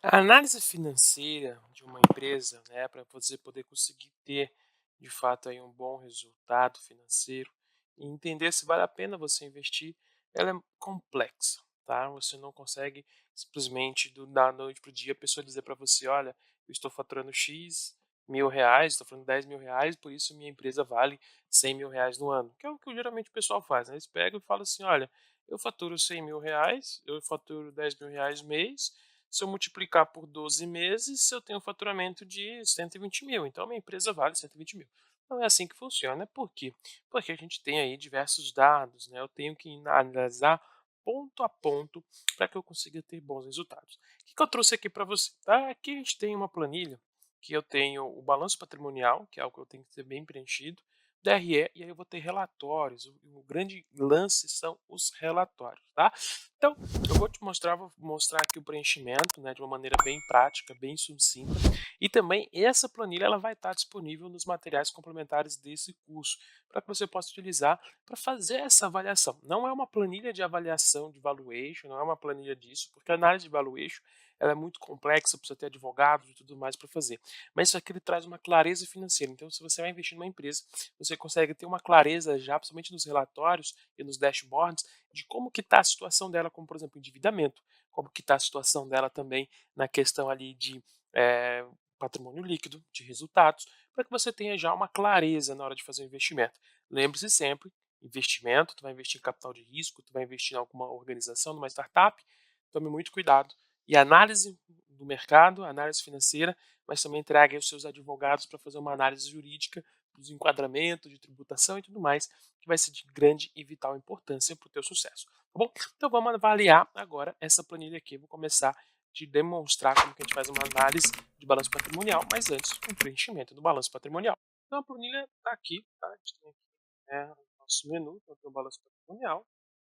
A análise financeira de uma empresa, né, para você poder conseguir ter, de fato, aí um bom resultado financeiro e entender se vale a pena você investir, ela é complexa, tá? Você não consegue simplesmente da noite para o dia a pessoa dizer para você, olha, eu estou faturando X mil reais, estou faturando 10 mil reais, por isso minha empresa vale 100 mil reais no ano, que é o que geralmente o pessoal faz, né? Eles pegam e falam assim, olha, eu faturo 100 mil reais, eu faturo 10 mil reais mês, se eu multiplicar por 12 meses, eu tenho um faturamento de 120 mil. Então, a minha empresa vale 120 mil. Não é assim que funciona. Por quê? Porque a gente tem aí diversos dados, né? Eu tenho que analisar ponto a ponto para que eu consiga ter bons resultados. O que eu trouxe aqui para você? Tá? Aqui a gente tem uma planilha que eu tenho o balanço patrimonial, que é algo que eu tenho que ter bem preenchido, DRE, e aí eu vou ter relatórios. O grande lance são os relatórios, tá? Então, eu vou te mostrar, vou mostrar aqui o preenchimento, né, de uma maneira bem prática, bem sucinta. E também essa planilha ela vai estar disponível nos materiais complementares desse curso, para que você possa utilizar para fazer essa avaliação. Não é uma planilha de avaliação de valuation, não é uma planilha disso, porque a análise de valuation ela é muito complexa, precisa ter advogados e tudo mais para fazer. Mas isso aqui ele traz uma clareza financeira. Então, se você vai investir numa empresa, você consegue ter uma clareza já, principalmente nos relatórios e nos dashboards, de como que está a situação dela, como por exemplo endividamento, como que está a situação dela também na questão ali de patrimônio líquido, de resultados, para que você tenha já uma clareza na hora de fazer o investimento. Lembre-se sempre, investimento, tu vai investir em capital de risco, tu vai investir em alguma organização, numa startup, tome muito cuidado. E análise do mercado, análise financeira, mas também traga aí os seus advogados para fazer uma análise jurídica dos enquadramentos, de tributação e tudo mais, que vai ser de grande e vital importância para o teu sucesso, tá bom? Então vamos avaliar agora essa planilha aqui. Eu vou começar de demonstrar como que a gente faz uma análise de balanço patrimonial, mas antes o preenchimento do balanço patrimonial. Então a planilha está aqui, tá? A gente tem aqui o nosso menu, então tem o balanço patrimonial,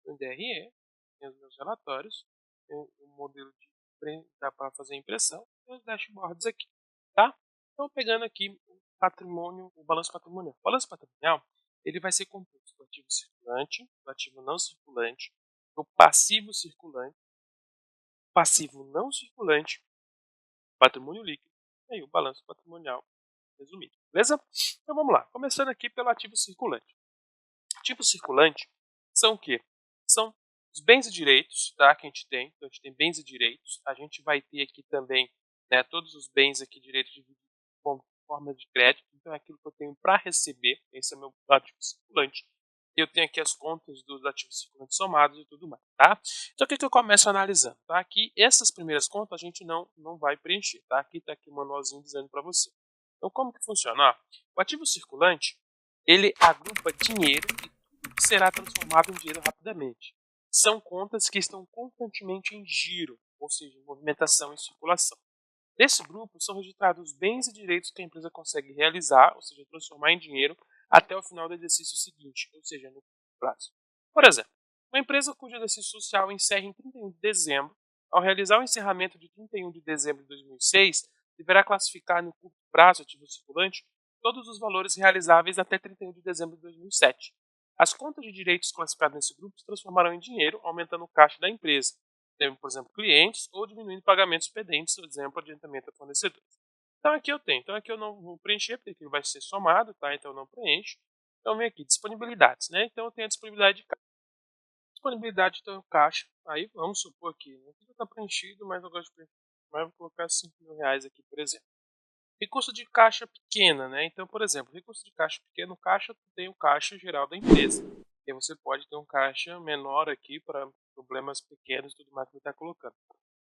tem o DRE, tem os meus relatórios, tem o modelo de dá para fazer impressão e os dashboards aqui, tá? Então pegando aqui o patrimônio, o balanço patrimonial. O balanço patrimonial ele vai ser composto do ativo circulante, do ativo não circulante, do passivo circulante, passivo não circulante, patrimônio líquido e aí o balanço patrimonial resumido. Beleza? Então vamos lá. Começando aqui pelo ativo circulante. Ativo circulante são o quê? São os bens e direitos, tá? Que a gente tem. Então a gente tem bens e direitos. A gente vai ter aqui também, né, todos os bens aqui, direitos divididos com forma de crédito. Então é aquilo que eu tenho para receber. Esse é o meu ativo circulante. Eu tenho aqui as contas dos ativos circulantes somados e tudo mais, tá? Então o que eu começo analisando? Tá? Aqui, essas primeiras contas a gente não vai preencher, tá? Aqui está aqui o manualzinho dizendo para você. Então como que funciona? Ó, o ativo circulante, ele agrupa dinheiro e tudo que será transformado em dinheiro rapidamente. São contas que estão constantemente em giro, ou seja, em movimentação e circulação. Nesse grupo são registrados os bens e direitos que a empresa consegue realizar, ou seja, transformar em dinheiro, até o final do exercício seguinte, ou seja, no curto prazo. Por exemplo, uma empresa cujo exercício social encerra em 31 de dezembro, ao realizar o encerramento de 31 de dezembro de 2006, deverá classificar no curto prazo ativo circulante todos os valores realizáveis até 31 de dezembro de 2007. As contas de direitos classificadas nesse grupo se transformarão em dinheiro, aumentando o caixa da empresa, tendo, por exemplo, clientes ou diminuindo pagamentos pendentes, por exemplo, adiantamento a fornecedores. Então aqui eu tenho. Então aqui eu não vou preencher, porque ele vai ser somado, tá? Então eu não preencho. Então vem aqui, disponibilidades, né? Então eu tenho a disponibilidade de caixa. Disponibilidade do caixa. Aí vamos supor que não está preenchido, mas eu gosto de preencher. Mas eu vou colocar 5 mil reais aqui, por exemplo. Recurso de caixa pequena, né? Então, por exemplo, recurso de caixa pequeno, caixa tem o caixa geral da empresa. E aí você pode ter um caixa menor aqui para problemas pequenos e tudo mais que você está colocando.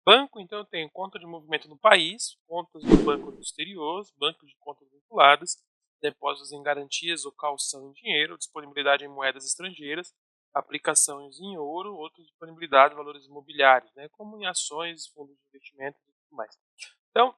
Banco, então, eu tenho conta de movimento no país, contas do banco do exterior, bancos de contas vinculadas, depósitos em garantias ou calção em dinheiro, disponibilidade em moedas estrangeiras, aplicações em ouro, outras disponibilidade de valores imobiliários, né, como em ações, fundos de investimento e tudo mais. Então,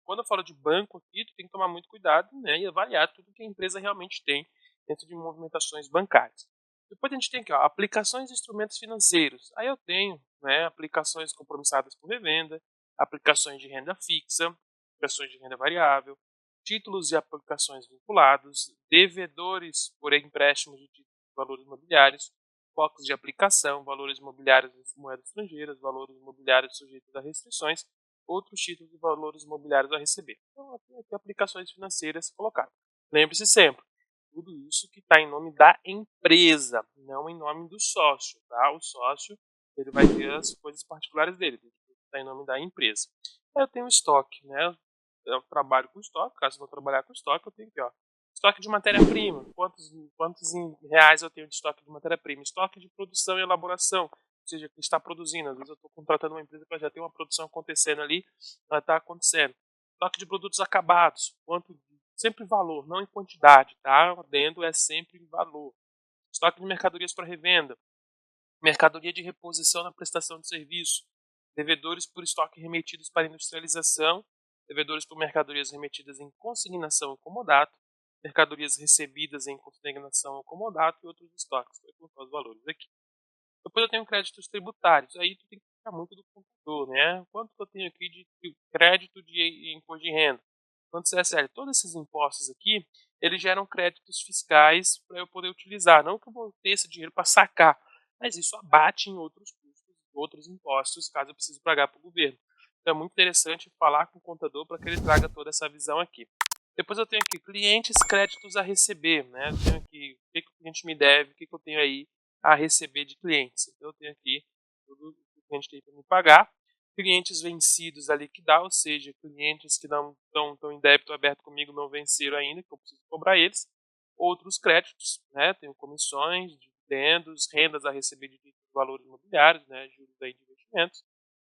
quando eu falo de banco aqui, tu tem que tomar muito cuidado, né, e avaliar tudo que a empresa realmente tem dentro de movimentações bancárias. Depois a gente tem aqui, ó, aplicações de instrumentos financeiros. Aí eu tenho, né, aplicações compromissadas por revenda, aplicações de renda fixa, aplicações de renda variável, títulos e aplicações vinculados, devedores por empréstimos de títulos de valores imobiliários, focos de aplicação, valores imobiliários de moedas estrangeiras, valores imobiliários sujeitos a restrições, outros títulos e valores imobiliários a receber. Então, aqui aplicações financeiras colocadas. Lembre-se sempre, tudo isso que está em nome da empresa, não em nome do sócio, tá? O sócio, ele vai ter as coisas particulares dele, está em nome da empresa. Aí eu tenho estoque, né? Eu trabalho com estoque, caso eu vou trabalhar com estoque, eu tenho aqui, ó, estoque de matéria-prima, quantos em reais eu tenho de estoque de matéria-prima, estoque de produção e elaboração, ou seja, que está produzindo, às vezes eu estou contratando uma empresa para já ter uma produção acontecendo ali, ela está acontecendo. Estoque de produtos acabados, sempre em valor, não em quantidade, tá? O adendo é sempre em valor. Estoque de mercadorias para revenda, mercadoria de reposição na prestação de serviço, devedores por estoque remetidos para industrialização, devedores por mercadorias remetidas em consignação ou comodato, mercadorias recebidas em consignação ou comodato e outros estoques. Vou colocar os valores aqui. Depois eu tenho créditos tributários. Aí tu tem que ficar muito do contador, né? Quanto que eu tenho aqui de crédito de imposto de renda? Quanto CSL? Todos esses impostos aqui, eles geram créditos fiscais para eu poder utilizar. Não que eu vou ter esse dinheiro para sacar, mas isso abate em outros custos, outros impostos, caso eu precise pagar para o governo. Então é muito interessante falar com o contador para que ele traga toda essa visão aqui. Depois eu tenho aqui clientes, créditos a receber, né? Eu tenho aqui o que o cliente me deve, o que eu tenho aí a receber de clientes. Então eu tenho aqui tudo que o cliente tem para me pagar. Clientes vencidos a liquidar, ou seja, clientes que não estão em débito aberto comigo, não venceram ainda, que eu preciso cobrar eles. Outros créditos, né? Tenho comissões, dividendos, rendas a receber de valores imobiliários, né? Juros aí de investimentos.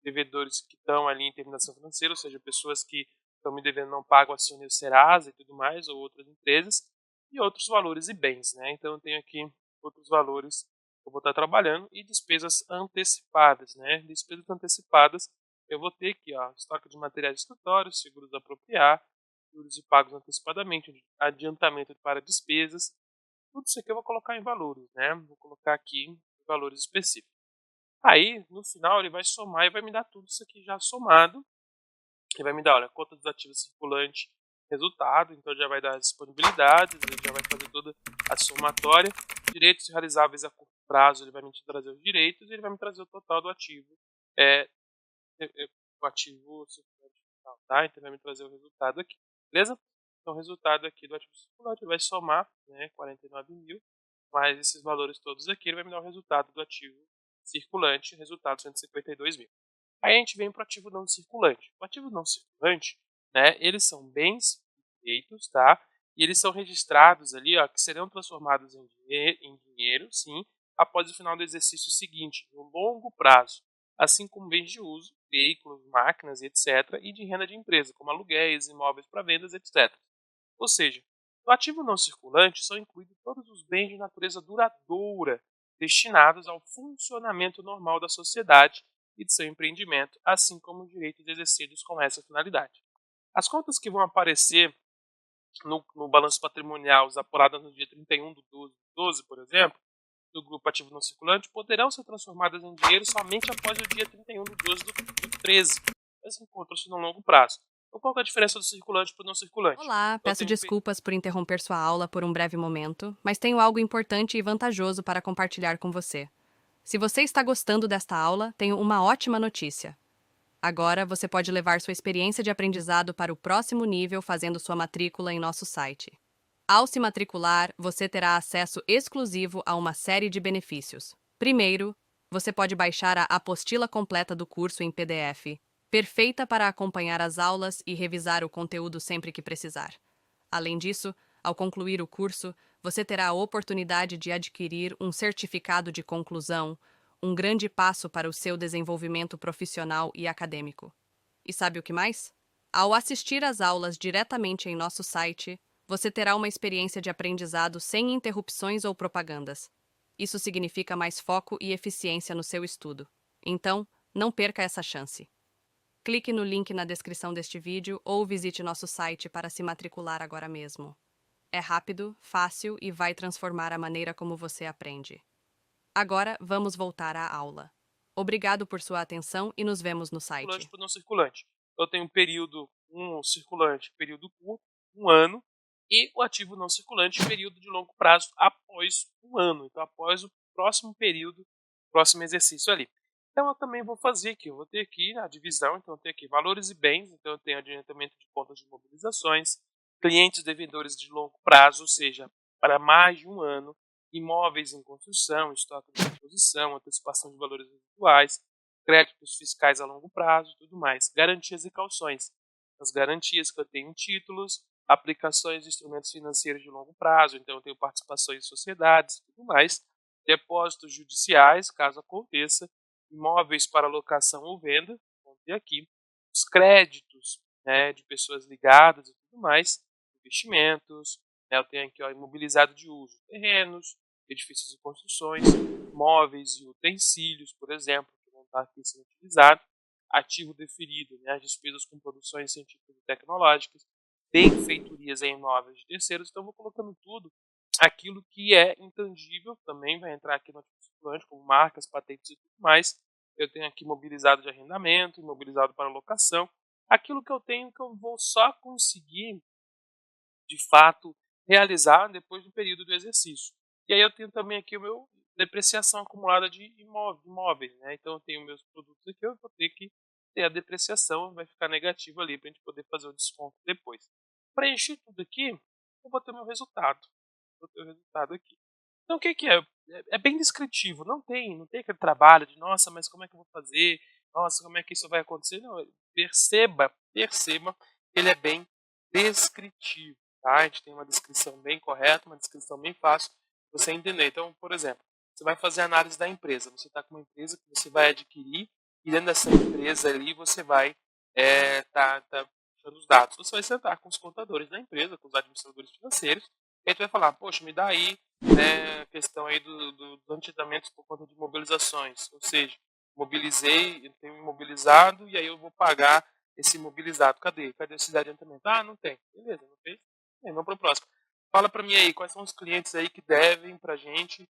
Devedores que estão ali em terminação financeira, ou seja, pessoas que estão me devendo não pagam acionistas o Serasa e tudo mais, ou outras empresas, e outros valores e bens, né? Então eu tenho aqui outros valores que eu vou estar trabalhando e despesas antecipadas, né? Despesas antecipadas eu vou ter aqui, ó, estoque de materiais de escritório, seguros a apropriar, juros e pagos antecipadamente, adiantamento para despesas, tudo isso aqui eu vou colocar em valores, né? Vou colocar aqui em valores específicos. Aí, no final, ele vai somar e vai me dar tudo isso aqui já somado. Ele vai me dar, olha, conta dos ativos circulante, resultado, então já vai dar as disponibilidades, ele já vai fazer toda a somatória. Direitos realizáveis a curto prazo, ele vai me trazer os direitos e ele vai me trazer o total do ativo, é, o ativo circulante total, tá? Então ele vai me trazer o resultado aqui, beleza? Então o resultado aqui do ativo circulante ele vai somar, né, 49 mil, mais esses valores todos aqui, ele vai me dar o resultado do ativo circulante, resultado 152 mil. Aí a gente vem para o ativo não circulante. O ativo não circulante, né, eles são bens feitos, tá? E eles são registrados ali, ó, que serão transformados em dinheiro, sim, após o final do exercício seguinte, no longo prazo, assim como bens de uso, veículos, máquinas, etc., e de renda de empresa, como aluguéis, imóveis para vendas, etc. Ou seja, no ativo não circulante são incluídos todos os bens de natureza duradoura, destinados ao funcionamento normal da sociedade e de seu empreendimento, assim como os direitos exercidos com essa finalidade. As contas que vão aparecer no balanço patrimonial apuradas no dia 31 de 12, por exemplo, do grupo ativo não circulante, poderão ser transformadas em dinheiro somente após o dia 31 de 12 do 13. Esse encontrou-se no longo prazo. Então, qual é a diferença do circulante para o não circulante? Olá, Eu peço tenho desculpas por interromper sua aula por um breve momento, mas tenho algo importante e vantajoso para compartilhar com você. Se você está gostando desta aula, tenho uma ótima notícia. Agora você pode levar sua experiência de aprendizado para o próximo nível fazendo sua matrícula em nosso site. Ao se matricular, você terá acesso exclusivo a uma série de benefícios. Primeiro, você pode baixar a apostila completa do curso em PDF, perfeita para acompanhar as aulas e revisar o conteúdo sempre que precisar. Além disso, ao concluir o curso, você terá a oportunidade de adquirir um certificado de conclusão, um grande passo para o seu desenvolvimento profissional e acadêmico. E sabe o que mais? Ao assistir às aulas diretamente em nosso site, você terá uma experiência de aprendizado sem interrupções ou propagandas. Isso significa mais foco e eficiência no seu estudo. Então, não perca essa chance. Clique no link na descrição deste vídeo ou visite nosso site para se matricular agora mesmo. É rápido, fácil e vai transformar a maneira como você aprende. Agora, vamos voltar à aula. Obrigado por sua atenção e nos vemos no circulante site. para o não circulante. Eu tenho um período circulante, período curto, um ano, e o ativo não circulante, período de longo prazo após um ano. Então, após o próximo período, próximo exercício ali. Então eu também vou fazer aqui, eu vou ter aqui a divisão, então eu tenho aqui valores e bens, então eu tenho adiantamento de contas de mobilizações, clientes devedores de longo prazo, ou seja, para mais de um ano, imóveis em construção, estoque de reposição, antecipação de valores residuais, créditos fiscais a longo prazo e tudo mais, garantias e calções. As garantias que eu tenho em títulos, aplicações de instrumentos financeiros de longo prazo, então eu tenho participações em sociedades e tudo mais, depósitos judiciais, caso aconteça, imóveis para locação ou venda, vamos ter aqui, os créditos, né, de pessoas ligadas e tudo mais, investimentos, né, eu tenho aqui ó, imobilizado de uso, terrenos, edifícios e construções, móveis e utensílios, por exemplo, que vão estar aqui sendo utilizado, ativo deferido, né, as despesas com produções científicas e tecnológicas, benfeitorias em imóveis de terceiros, então eu vou colocando tudo, aquilo que é intangível também vai entrar aqui no ativo circulante, como marcas, patentes e tudo mais. Eu tenho aqui imobilizado de arrendamento, imobilizado para locação, aquilo que eu tenho que eu vou só conseguir de fato realizar depois do período do exercício. E aí eu tenho também aqui o meu depreciação acumulada de imóveis, né? Então eu tenho meus produtos aqui, eu vou ter que ter a depreciação, vai ficar negativo ali para a gente poder fazer o desconto depois. Preenchi tudo aqui, eu vou ter meu resultado. Vou ter o resultado aqui. Então o que, que é? É bem descritivo, não tem aquele trabalho de nossa, mas como é que eu vou fazer? Nossa, como é que isso vai acontecer? Não, perceba, ele é bem descritivo. Tá? A gente tem uma descrição bem correta, uma descrição bem fácil de você entender. Então, por exemplo, você vai fazer análise da empresa. Você está com uma empresa que você vai adquirir e dentro dessa empresa ali você vai tá puxando os dados. Você vai sentar com os contadores da empresa, com os administradores financeiros, e aí tu vai falar, poxa, me dá aí a questão aí dos antidamentos por conta de mobilizações. Ou seja, mobilizei, eu tenho imobilizado e aí eu vou pagar esse imobilizado. Cadê? Cadê esse adiantamento? Ah, não tem. Beleza, não fez? Vamos para o próximo. Fala para mim aí, quais são os clientes aí que devem para a gente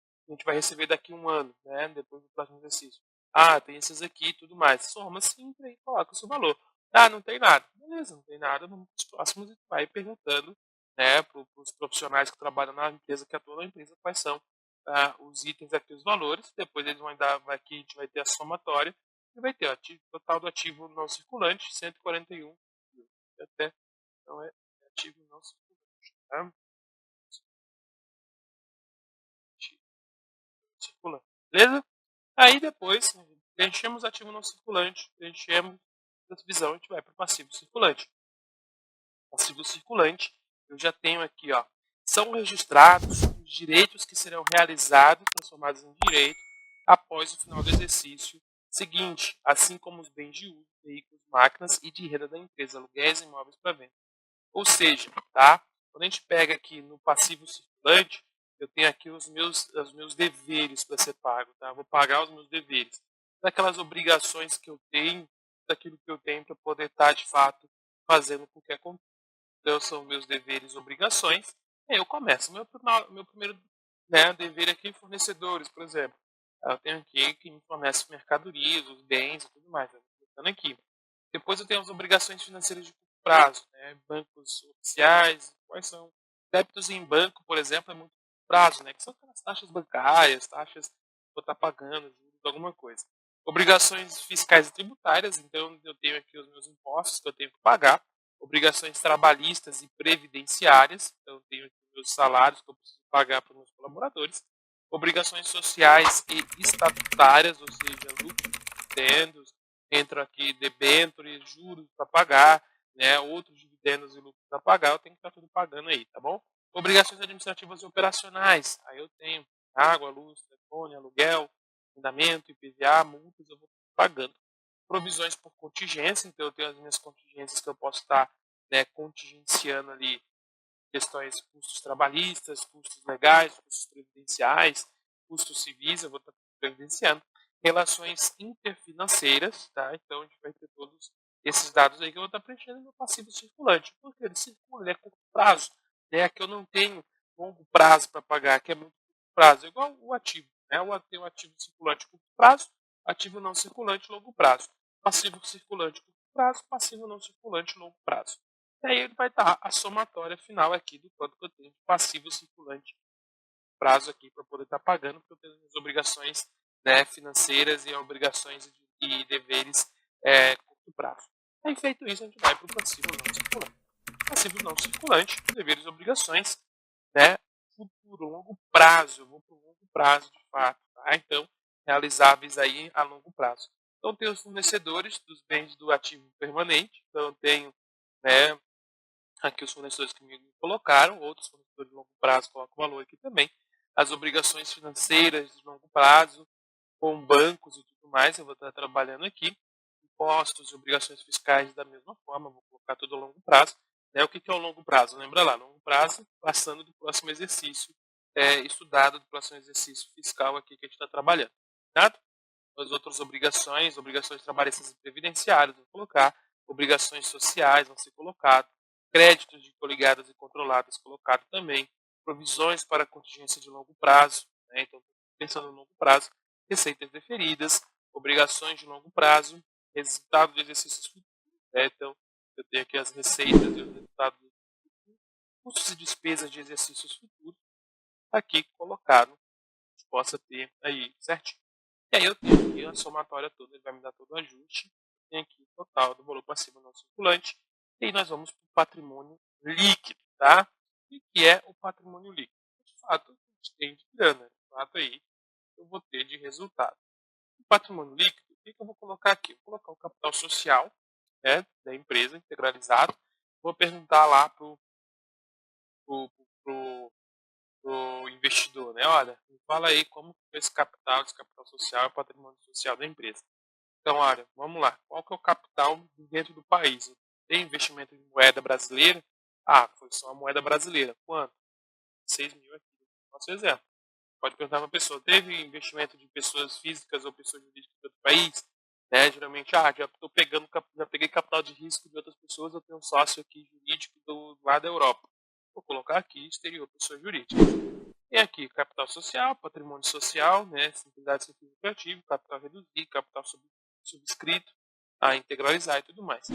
vai receber daqui a um ano, né, depois do próximo exercício. Ah, tem esses aqui e tudo mais. Soma simples aí, coloca o seu valor. Ah, não tem nada. Beleza, não tem nada, vamos para os próximos e vai perguntando, né, para os profissionais que trabalham na empresa, que atuam na empresa, quais são os itens aqui, os valores. Depois eles vão dar, aqui a gente vai ter a somatória e vai ter o total do ativo não circulante, 141 mil. Até, então é ativo não circulante. Tá? Ativo circulante. Beleza? Aí depois, preenchemos ativo não circulante, preenchemos a divisão, a gente vai para o passivo circulante. Passivo circulante, eu já tenho aqui, ó, são registrados os direitos que serão realizados, transformados em direito, após o final do exercício seguinte, assim como os bens de uso, veículos, máquinas e de renda da empresa, aluguéis e imóveis para venda. Ou seja, tá? Quando a gente pega aqui no passivo circulante, eu tenho aqui os meus deveres para ser pago, tá? Eu vou pagar os meus deveres. Daquelas obrigações que eu tenho, daquilo que eu tenho para poder estar, de fato, fazendo com que aconteça. Então, são meus deveres e obrigações. E aí eu começo. Meu primeiro dever aqui, fornecedores, por exemplo. Eu tenho aqui que me fornece mercadorias, os bens e tudo mais. Eu vou colocando aqui. Depois eu tenho as obrigações financeiras de curto prazo, né? Bancos oficiais, quais são? Débitos em banco, por exemplo, é muito curto prazo, né? Que são aquelas taxas bancárias, taxas que eu vou estar pagando, juros, alguma coisa. Obrigações fiscais e tributárias, então eu tenho aqui os meus impostos que eu tenho que pagar. Obrigações trabalhistas e previdenciárias, então eu tenho aqui os meus salários que eu preciso pagar para os meus colaboradores. Obrigações sociais e estatutárias, ou seja, lucros, dividendos, entram aqui debêntures, juros para pagar, né, outros dividendos e lucros para pagar, eu tenho que estar tudo pagando aí, tá bom? Obrigações administrativas e operacionais, aí eu tenho água, luz, telefone, aluguel, arrendamento, IPVA, multas, eu vou pagando. Provisões por contingência, então eu tenho as minhas contingências que eu posso estar contingenciando ali questões, custos trabalhistas, custos legais, custos previdenciais, custos civis, eu vou estar previdenciando. Relações interfinanceiras, tá? Então a gente vai ter todos esses dados aí que eu vou estar preenchendo no meu passivo circulante. Porque ele circula, ele é curto prazo, né? Que eu não tenho longo prazo para pagar, que é muito curto prazo, é igual o ativo, né? Eu tenho ativo circulante curto prazo, ativo não circulante longo prazo. Passivo circulante curto prazo, passivo não circulante longo prazo. E aí ele vai estar a somatória final aqui do quanto que eu tenho de passivo circulante prazo aqui para poder estar pagando, porque eu tenho as obrigações né, financeiras e obrigações e deveres curto prazo. Aí, feito isso, a gente vai para o passivo não circulante. Passivo não circulante, deveres e obrigações, né, futuro, longo prazo. Eu vou para o longo prazo, de fato, tá? Então, realizáveis aí a longo prazo. Então, tem os fornecedores dos bens do ativo permanente. Então, eu tenho, né, aqui os fornecedores que me colocaram, outros fornecedores de longo prazo colocam o valor aqui também. As obrigações financeiras de longo prazo, com bancos e tudo mais, eu vou estar trabalhando aqui. Impostos e obrigações fiscais da mesma forma, vou colocar tudo a longo prazo. Né? O que é o longo prazo? Lembra lá, longo prazo, passando do próximo exercício, estudado do próximo exercício fiscal aqui que a gente está trabalhando. Tá? As outras obrigações trabalhistas e previdenciárias, vou colocar, obrigações sociais vão ser colocadas, créditos de coligadas e controladas colocado também, provisões para contingência de longo prazo, né? Então, pensando no longo prazo, receitas deferidas, obrigações de longo prazo, resultado de exercícios futuros, né? Então, eu tenho aqui as receitas e os resultados do futuro, custos e despesas de exercícios futuros, aqui colocado, a gente possa ter aí certinho. E aí eu tenho aqui a somatória toda, ele vai me dar todo o ajuste. Tem aqui o total do valor passivo não circulante. E aí nós vamos para o patrimônio líquido, tá? O que é o patrimônio líquido? De fato, a gente tem de grana. De fato, aí eu vou ter de resultado. O patrimônio líquido, o que eu vou colocar aqui? Vou colocar o capital social, né, da empresa integralizado. Vou perguntar lá para o investidor, né? Olha, me fala aí como foi esse capital social e o patrimônio social da empresa. Então, olha, vamos lá. Qual que é o capital dentro do país? Tem investimento em moeda brasileira? Ah, foi só a moeda brasileira. Quanto? 6 mil aqui. Nosso exemplo. Pode perguntar para a pessoa, teve investimento de pessoas físicas ou pessoas jurídicas de outro país? Né? Geralmente, já estou pegando, já peguei capital de risco de outras pessoas, eu tenho um sócio aqui jurídico lá da Europa. Vou colocar aqui exterior, pessoa jurídica. Tem aqui capital social, patrimônio social, né, simplicidade significativa, capital reduzido, capital subscrito, a integralizar e tudo mais.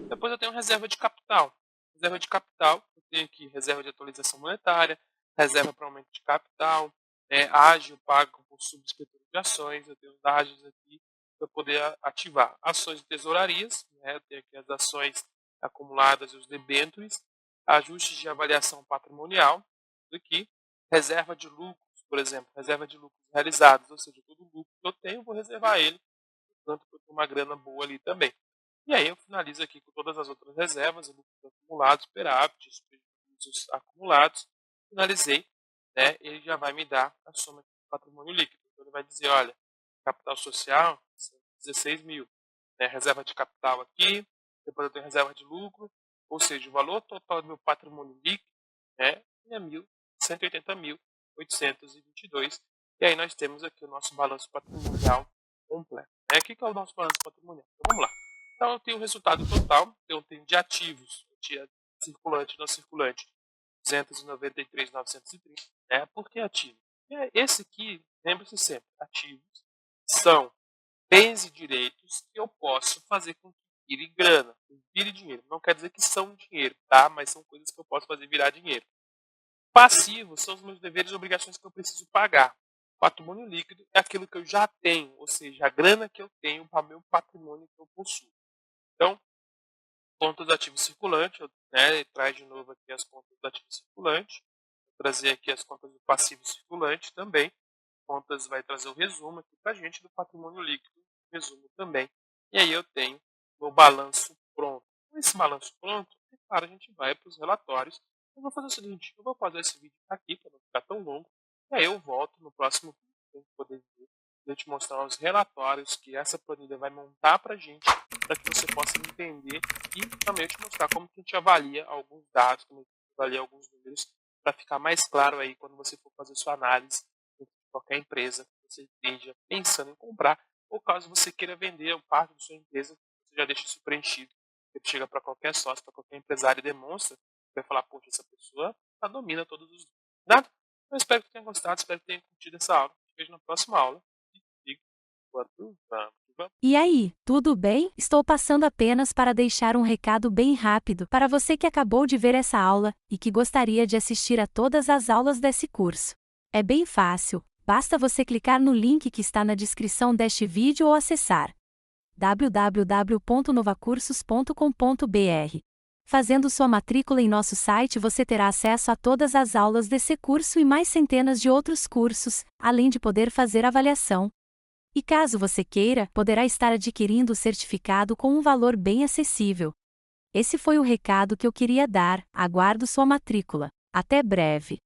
Depois eu tenho reserva de capital. Reserva de capital, eu tenho aqui reserva de atualização monetária, reserva para aumento de capital, ágio pago por subscritor de ações, eu tenho os ágios aqui para poder ativar. Ações de tesourarias, né, eu tenho aqui as ações acumuladas e os debêntures, ajustes de avaliação patrimonial, aqui, reserva de lucros, por exemplo, reserva de lucros realizados, ou seja, todo lucro que eu tenho, eu vou reservar ele, portanto, eu tenho uma grana boa ali também. E aí eu finalizo aqui com todas as outras reservas, lucros acumulados, superávites, prejuízos acumulados, finalizei, né, ele já vai me dar a soma do patrimônio líquido. Então ele vai dizer, olha, capital social, 16 mil, né, reserva de capital aqui, depois eu tenho reserva de lucro, ou seja, o valor total do meu patrimônio líquido, né, é 1.180.822. E aí nós temos aqui o nosso balanço patrimonial completo. Né? O que é o nosso balanço patrimonial? Então vamos lá. Então eu tenho o resultado total, eu tenho de ativos, circulante e não circulante, 293.930. Né? Por que ativo? Esse aqui, lembre-se sempre, ativos são bens e direitos que eu posso fazer com que vire grana, vire dinheiro. Não quer dizer que são dinheiro, tá? Mas são coisas que eu posso fazer virar dinheiro. Passivos são os meus deveres e obrigações que eu preciso pagar. Patrimônio líquido é aquilo que eu já tenho, ou seja, a grana que eu tenho para o meu patrimônio que eu possuo. Então, contas do ativo circulante, traz de novo aqui as contas do ativo circulante, vou trazer aqui as contas do passivo circulante também, contas vai trazer o resumo aqui para a gente do patrimônio líquido, resumo também, e aí eu tenho o balanço pronto. Com esse balanço pronto, claro, a gente vai para os relatórios. Eu vou fazer o seguinte, eu vou fazer esse vídeo aqui para não ficar tão longo, e aí eu volto no próximo vídeo para poder ver, eu te mostrar os relatórios que essa planilha vai montar para a gente, para que você possa entender e também eu te mostrar como que a gente avalia alguns dados, como a gente avalia alguns números, para ficar mais claro aí quando você for fazer sua análise de qualquer empresa que você esteja pensando em comprar, ou caso você queira vender parte da sua empresa, você já deixa isso preenchido. Você chega para qualquer sócio, para qualquer empresário e demonstra, vai falar, poxa, essa pessoa domina todos os números. Nada? Eu espero que tenha gostado, espero que tenha curtido essa aula. Te vejo na próxima aula. E vamos. E aí, tudo bem? Estou passando apenas para deixar um recado bem rápido para você que acabou de ver essa aula e que gostaria de assistir a todas as aulas desse curso. É bem fácil, Basta você clicar no link que está na descrição deste vídeo ou acessar www.novacursos.com.br. Fazendo sua matrícula em nosso site, você terá acesso a todas as aulas desse curso e mais centenas de outros cursos, além de poder fazer avaliação. E caso você queira, poderá estar adquirindo o certificado com um valor bem acessível. Esse foi o recado que eu queria dar. Aguardo sua matrícula. Até breve.